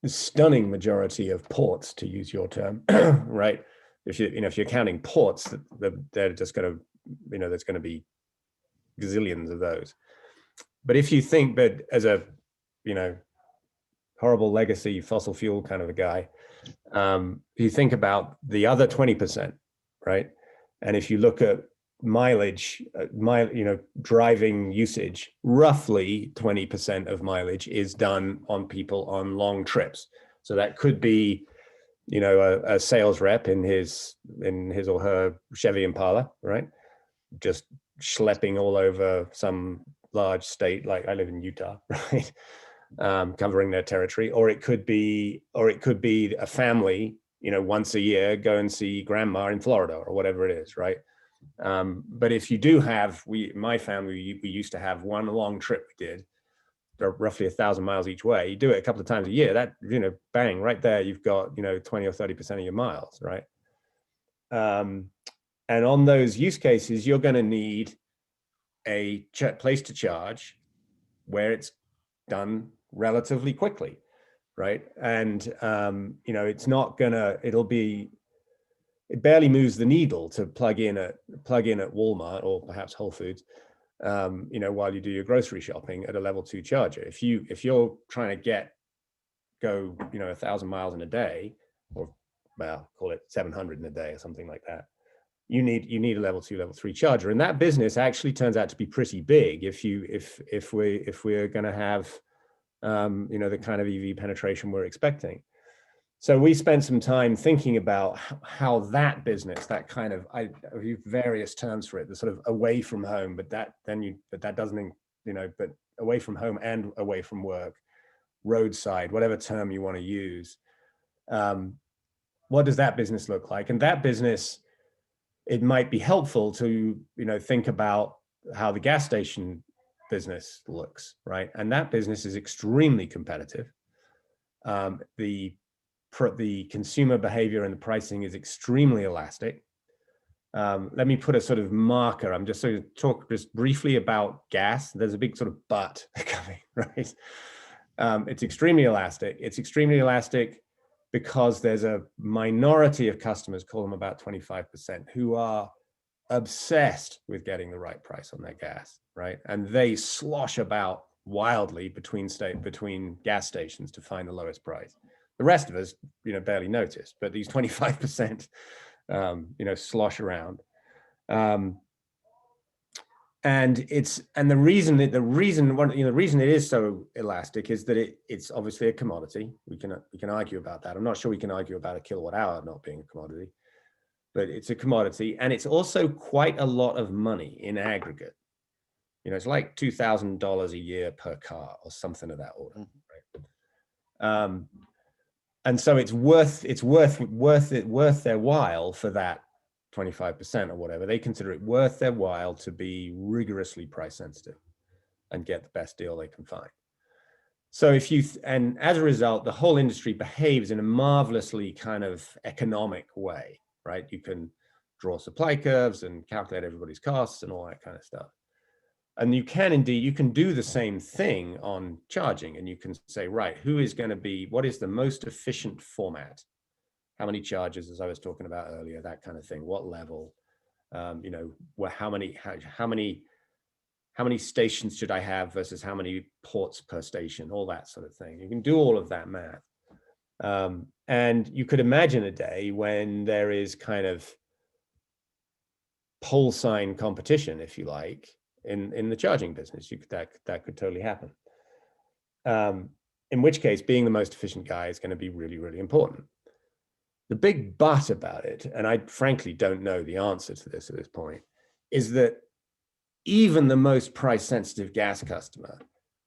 stunning majority of ports, to use your term, right? If you're counting ports, they're just going to, you know, there's going to be gazillions of those. But if you think that as a, you know, horrible legacy fossil fuel kind of a guy, you think about the other 20%, right? And if you look at mileage, you know, driving usage, roughly 20% of mileage is done on people on long trips. So that could be, you know, a sales rep in his or her Chevy Impala, right? Just schlepping all over some large state, like I live in Utah, right? Covering their territory, or it could be a family, you know, once a year go and see grandma in Florida or whatever it is, right? But if you do have, my family, we used to have one long trip we did, roughly 1,000 miles each way. You do it a couple of times a year, that, you know, bang, right there, you've got, you know, 20 or 30% of your miles, right? And on those use cases, you're going to need a place to charge where it's done relatively quickly, right? And you know, it's not gonna, it barely moves the needle to plug in at Walmart or perhaps Whole Foods, you know, while you do your grocery shopping at a level 2 charger. If you're trying to go, you know, 1,000 miles in a day, or well, call it 700 in a day or something like that, you need a level 2, level 3 charger. And that business actually turns out to be pretty big if we're going to have, you know, the kind of EV penetration we're expecting. So we spent some time thinking about how that business, that kind of, I've used various terms for it, the sort of away from home, but that doesn't, you know, but away from home and away from work, roadside, whatever term you want to use. What does that business look like? And that business, it might be helpful to, you know, think about how the gas station business looks, right? And that business is extremely competitive. The consumer behavior and the pricing is extremely elastic. Let me put a sort of marker. I'm just going to talk just briefly about gas. There's a big sort of but coming, right? It's extremely elastic. It's extremely elastic because there's a minority of customers, call them about 25%, who are obsessed with getting the right price on their gas, right? And they slosh about wildly between gas stations to find the lowest price. The rest of us, you know, barely notice, but these 25%, you know, slosh around. And the reason it is so elastic is that it's obviously a commodity. We can argue about that. I'm not sure we can argue about a kilowatt hour not being a commodity, but it's a commodity, and it's also quite a lot of money in aggregate. You know, it's like $2,000 a year per car or something of that order, right? And so it's worth their while for that 25% or whatever. They consider it worth their while to be rigorously price sensitive and get the best deal they can find. So and as a result, the whole industry behaves in a marvelously kind of economic way, right? You can draw supply curves and calculate everybody's costs and all that kind of stuff. And you can do the same thing on charging, and you can say, right, what is the most efficient format? How many chargers, as I was talking about earlier, that kind of thing, what level, you know, how many stations should I have versus how many ports per station, all that sort of thing. You can do all of that math. And you could imagine a day when there is kind of pole sign competition, if you like, in the charging business. That could totally happen. In which case, being the most efficient guy is going to be really, really important. The big but about it, and I frankly don't know the answer to this at this point, is that even the most price sensitive gas customer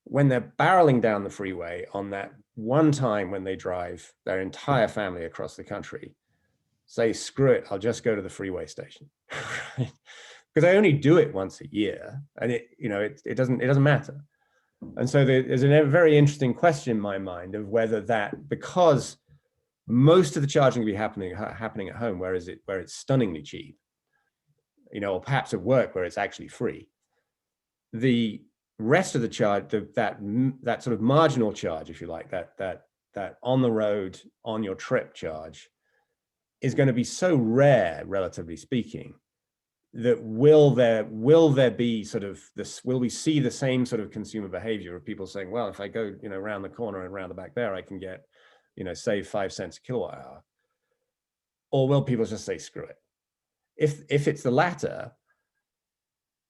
when they're barreling down the freeway on that one time when they drive their entire family across the country, say, screw it, I'll just go to the freeway station. Because I only do it once a year, and it doesn't matter. And so there's a very interesting question in my mind of whether that, because most of the charging will be happening at home, where it's stunningly cheap, or perhaps at work where it's actually free. The rest of the charge, that sort of marginal charge, if you like, that on the road, on your trip charge, is going to be so rare, relatively speaking, that will there be sort of this, will we see the same sort of consumer behavior of people saying, well, if I go, around the corner and around the back there, I can get, save 5 cents a kilowatt hour? Or will people just say, screw it? If it's the latter,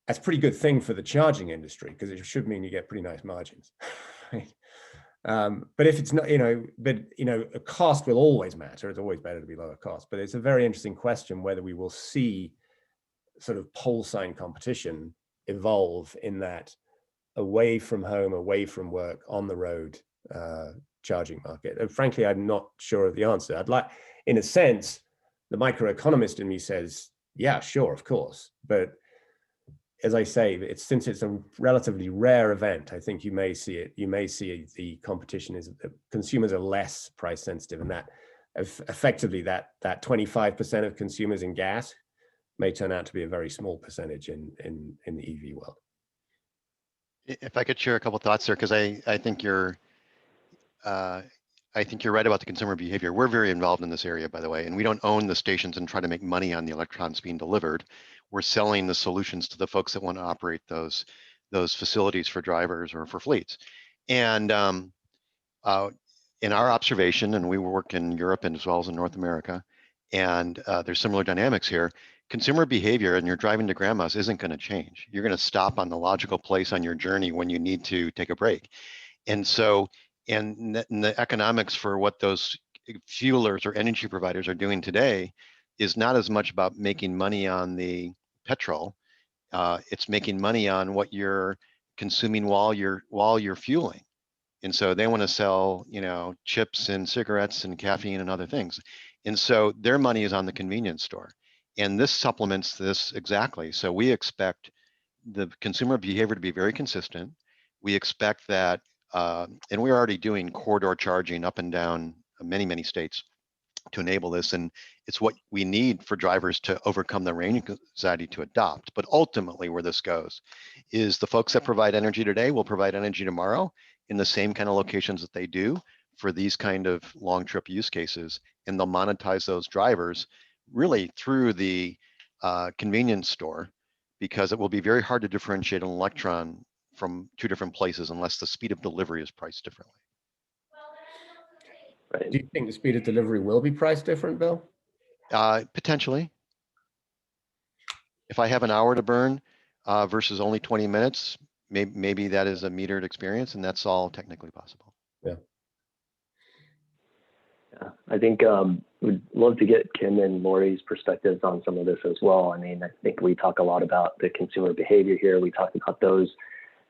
that's a pretty good thing for the charging industry, because it should mean you get pretty nice margins. Right? But if it's not, a cost will always matter. It's always better to be lower cost. But it's a very interesting question whether we will see sort of pole sign competition evolve in that away from home, away from work, on the road charging market. And frankly, I'm not sure of the answer. I'd like, in a sense, the microeconomist in me says, yeah, sure, of course. But as I say, since it's a relatively rare event, I think you may see it. You may see the competition is that consumers are less price sensitive, and that effectively that 25% of consumers in gas may turn out to be a very small percentage in the EV world.
If I could share a couple of thoughts there, because I think you're right about the consumer behavior. We're very involved in this area, by the way, and we don't own the stations and try to make money on the electrons being delivered. We're selling the solutions to the folks that want to operate those facilities for drivers or for fleets. And in our observation, and we work in Europe and as well as in North America, and there's similar dynamics here. Consumer behavior, and you're driving to grandma's, isn't going to change. You're going to stop on the logical place on your journey when you need to take a break. And so, and the economics for what those fuelers or energy providers are doing today is not as much about making money on the petrol. It's making money on what you're consuming while you're fueling. And so they want to sell, chips and cigarettes and caffeine and other things. And so their money is on the convenience store. And this supplements this exactly. So we expect the consumer behavior to be very consistent. We expect that, and we're already doing corridor charging up and down many, many states to enable this. And it's what we need for drivers to overcome the range anxiety to adopt. But ultimately where this goes is the folks that provide energy today will provide energy tomorrow in the same kind of locations that they do for these kind of long trip use cases. And they'll monetize those drivers really through the convenience store, because it will be very hard to differentiate an electron from two different places unless the speed of delivery is priced differently.
Right.
Do you think the speed of delivery will be priced different, Bill?
Potentially. If I have an hour to burn versus only 20 minutes, maybe that is a metered experience, and that's all technically possible.
Yeah.
Yeah, I think we'd love to get Kim and Laurie's perspectives on some of this as well. I mean, I think we talk a lot about the consumer behavior here. We talk about those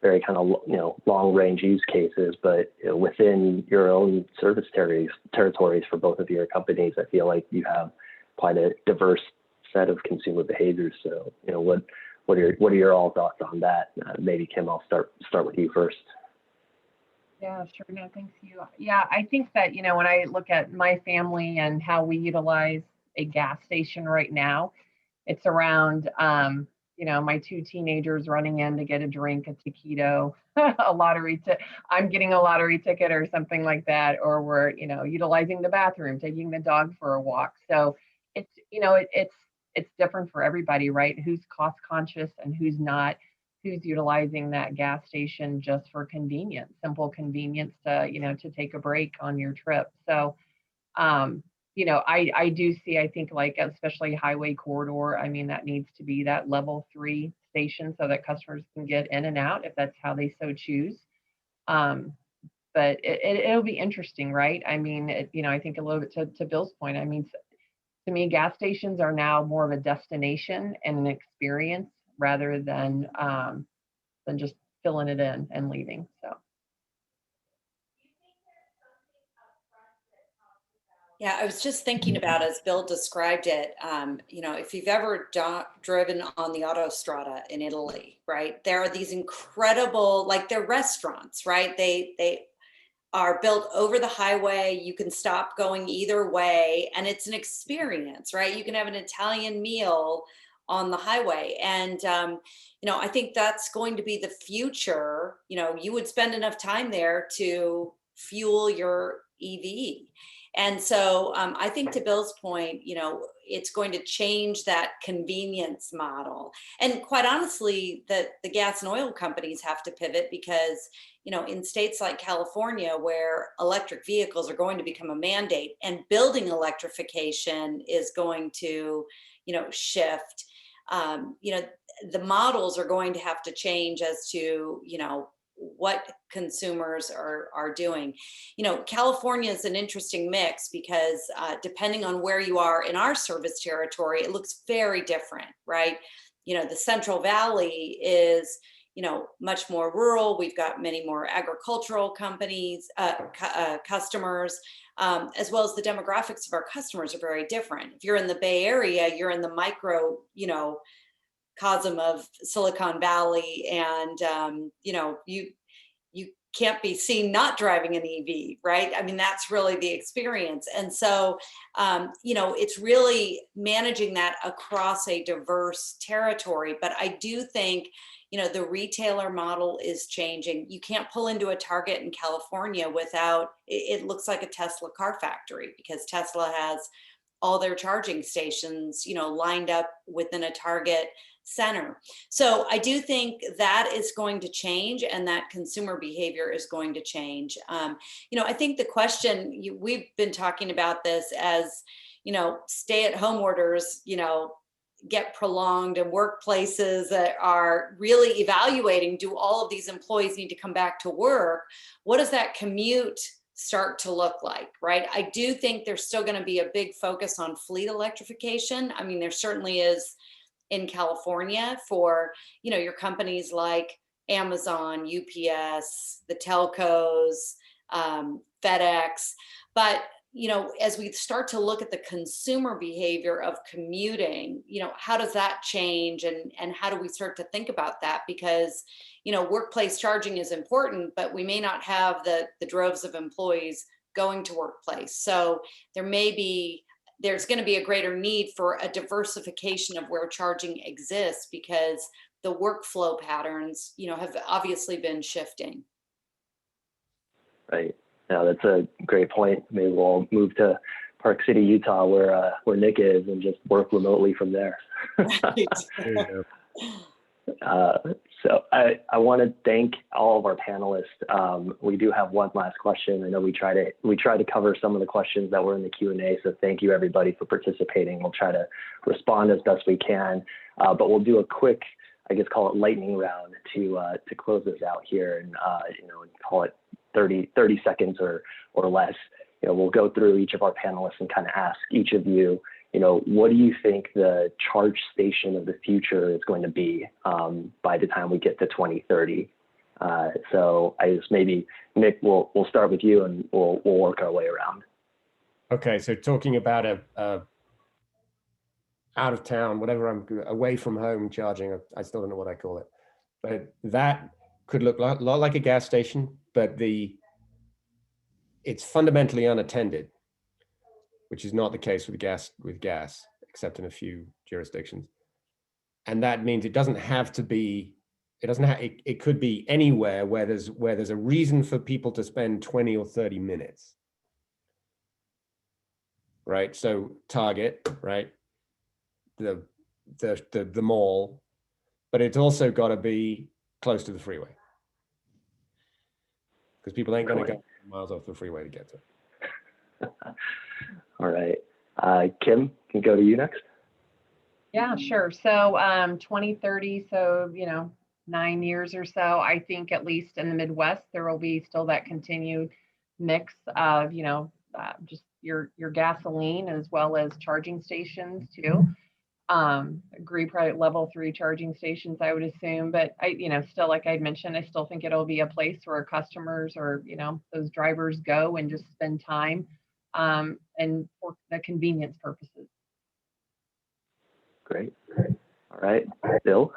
very kind of long range use cases, but within your own service territories for both of your companies, I feel like you have quite a diverse set of consumer behaviors. So what are your all thoughts on that? Maybe Kim, I'll start with you first.
Yeah, sure. No, thanks, Hugh. Yeah, I think that, when I look at my family and how we utilize a gas station right now, it's around, my 2 teenagers running in to get a drink, a taquito, a lottery I'm getting a lottery ticket or something like that, or we're, utilizing the bathroom, taking the dog for a walk. So it's, it's different for everybody, right? Who's cost conscious and who's not. Who's utilizing that gas station just for convenience, simple convenience to, to take a break on your trip. So, I do see, I think like, especially highway corridor, I mean, that needs to be that level 3 station so that customers can get in and out if that's how they so choose. But it'll be interesting, right? I mean, I think a little bit to Bill's point, I mean, to me, gas stations are now more of a destination and an experience rather than just filling it in and leaving. So
Yeah, I was just thinking about as Bill described it, if you've ever driven on the Autostrada in Italy, right? There are these incredible, like they're restaurants, right? They are built over the highway. You can stop going either way, and it's an experience, right? You can have an Italian meal on the highway. And, I think that's going to be the future. You would spend enough time there to fuel your EV. And so I think to Bill's point, it's going to change that convenience model. And quite honestly, the gas and oil companies have to pivot because, in states like California, where electric vehicles are going to become a mandate and building electrification is going to, shift, the models are going to have to change as to, what consumers are doing. California is an interesting mix because depending on where you are in our service territory, it looks very different, right? The Central Valley is, much more rural. We've got many more agricultural companies, customers, as well as the demographics of our customers are very different. If you're in the Bay Area, you're in the micro, cosm of Silicon Valley, and you can't be seen not driving an EV, right? I mean, that's really the experience. And so, it's really managing that across a diverse territory. But I do think, the retailer model is changing. You can't pull into a Target in California without, it looks like a Tesla car factory, because Tesla has all their charging stations, lined up within a Target center. So I do think that is going to change, and that consumer behavior is going to change. I think the question, we've been talking about this as, stay-at-home orders, get prolonged, and workplaces that are really evaluating, do all of these employees need to come back to work? What does that commute start to look like, right? I do think there's still going to be a big focus on fleet electrification. I mean, there certainly is in California for, your companies like Amazon, UPS, the telcos, FedEx. But, as we start to look at the consumer behavior of commuting, how does that change, and how do we start to think about that? Because, workplace charging is important, but we may not have the droves of employees going to workplace. So there's going to be a greater need for a diversification of where charging exists, because the workflow patterns, have obviously been shifting.
Right. Now that's a great point. Maybe we'll move to Park City, Utah, where Nick is, and just work remotely from there. So I want to thank all of our panelists. We do have one last question. I know we try to cover some of the questions that were in the Q&A. So thank you everybody for participating. We'll try to respond as best we can, but we'll do a quick, I guess, call it lightning round to close this out here, and call it 30 seconds or less. We'll go through each of our panelists and kind of ask each of you, what do you think the charge station of the future is going to be by the time we get to 2030? So I just maybe, Nick, we'll start with you, and we'll work our way around.
Okay, so talking about a out of town, whatever, I'm away from home charging, I still don't know what I call it, but that could look a lot like a gas station, but it's fundamentally unattended, which is not the case with gas, except in a few jurisdictions. And that means it doesn't have to be, it could be anywhere where there's a reason for people to spend 20 or 30 minutes. Right? So Target, right? The mall, but it's also got to be close to the freeway, because people ain't going to go miles off the freeway to get to it.
All right. Kim, can go to you next.
Yeah, sure. So 2030, so 9 years or so, I think at least in the Midwest, there will be still that continued mix of just your gasoline as well as charging stations too. Agree, probably level 3 charging stations, I would assume, but I still, like I mentioned, I still think it'll be a place where customers or those drivers go and just spend time and for the convenience purposes.
Great. All right, Bill.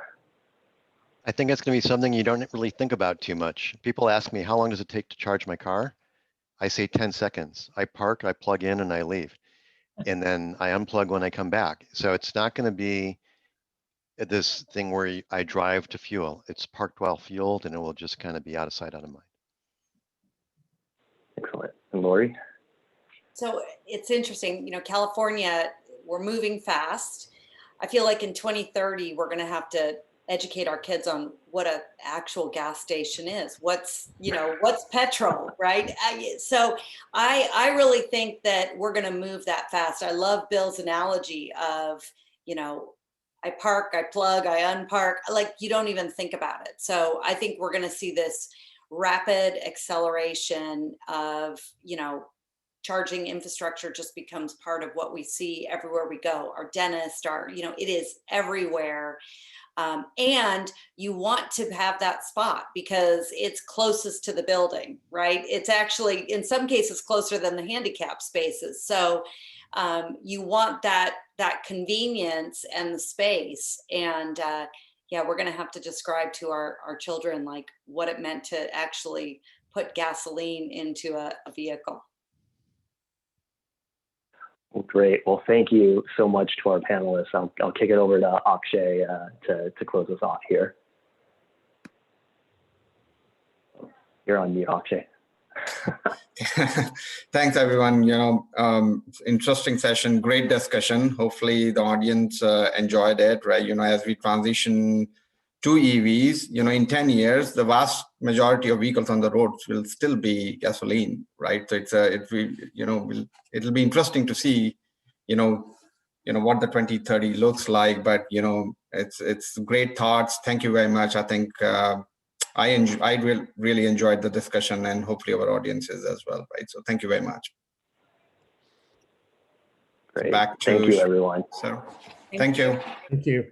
I think it's going to be something you don't really think about too much. People ask me, how long does it take to charge my car? I say 10 seconds. I park, I plug in, and I leave. And then I unplug when I come back. So it's not going to be this thing where I drive to fuel. It's parked while fueled, and it will just kind of be out of sight, out of mind.
Excellent. And Laurie?
So it's interesting, California, we're moving fast. I feel like in 2030, we're going to have to educate our kids on what an actual gas station is. What's petrol, right? So I really think that we're going to move that fast. I love Bill's analogy of, I park, I plug, I unpark, like you don't even think about it. So I think we're going to see this rapid acceleration of, charging infrastructure just becomes part of what we see everywhere we go. Our dentist, it is everywhere. And you want to have that spot because it's closest to the building, right? It's actually, in some cases, closer than the handicap spaces. So you want that convenience and the space. And yeah, we're going to have to describe to our children like what it meant to actually put gasoline into a vehicle.
Well, great. Well, thank you so much to our panelists. I'll kick it over to Akshay to close us off here. You're on mute, Akshay.
Thanks, everyone. Interesting session, great discussion. Hopefully the audience enjoyed it, right? As we transition to EVs, in 10 years, the vast majority of vehicles on the roads will still be gasoline, right? So it'll be interesting to see, what the 2030 looks like, but, it's great thoughts. Thank you very much. I think I really enjoyed the discussion and hopefully our audiences as well, right? So thank you very much.
Great.
Back to
thank you, everyone.
So, thank you.
Thank you.